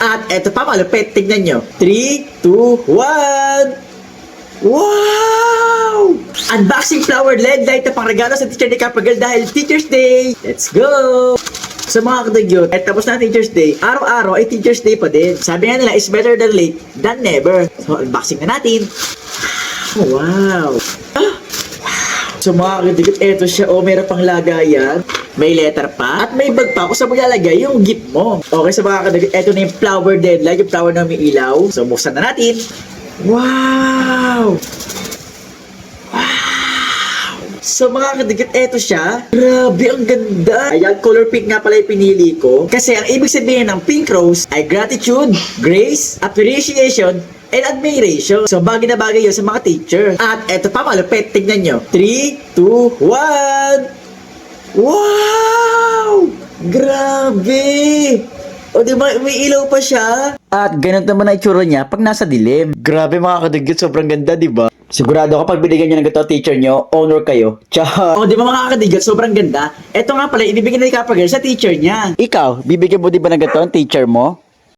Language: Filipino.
At eto pa malupit, tignan nyo. 3, 2, 1. Wow! Unboxing flower LED light na pangregalo sa teacher ni Capagal dahil Teacher's Day! Let's go! So mga kadagyot, at tapos na Teacher's Day, araw-araw ay Teacher's Day pa din. Sabi nga nila, is better than late than never. So unboxing na natin. Wow! So mga kadagyot, eto siya. Oh, meron pang lagayan. May letter pa. At may bag pa kung saan mo lalagay yung gift mo. Okay, so mga kadagyot, eto na yung flower LED light, yung flower na umiilaw. So buksan na natin. Wow! Wow! So mga kadigit, eto siya. Grabe, ang ganda. Ayan, color pink nga pala yung pinili ko. Kasi ang ibig sabihin ng pink rose ay gratitude, grace, appreciation, and admiration. So bagay na bagay yun sa mga teacher. At eto pa malupit, tignan nyo. 3, 2, 1. Wow! Grabe! O diba, may ilaw pa siya. At ganun naman na itsura niya pag nasa dilim. Grabe mga kadigit, sobrang ganda, diba? Sigurado kapag binigyan nyo ng ganito teacher nyo, honor kayo. Tsaka, o diba mga kadigit, sobrang ganda. Eto nga pala, ibibigyan na ni Kapagir sa teacher niya. Ikaw, bibigyan mo diba ng ganito ang teacher mo?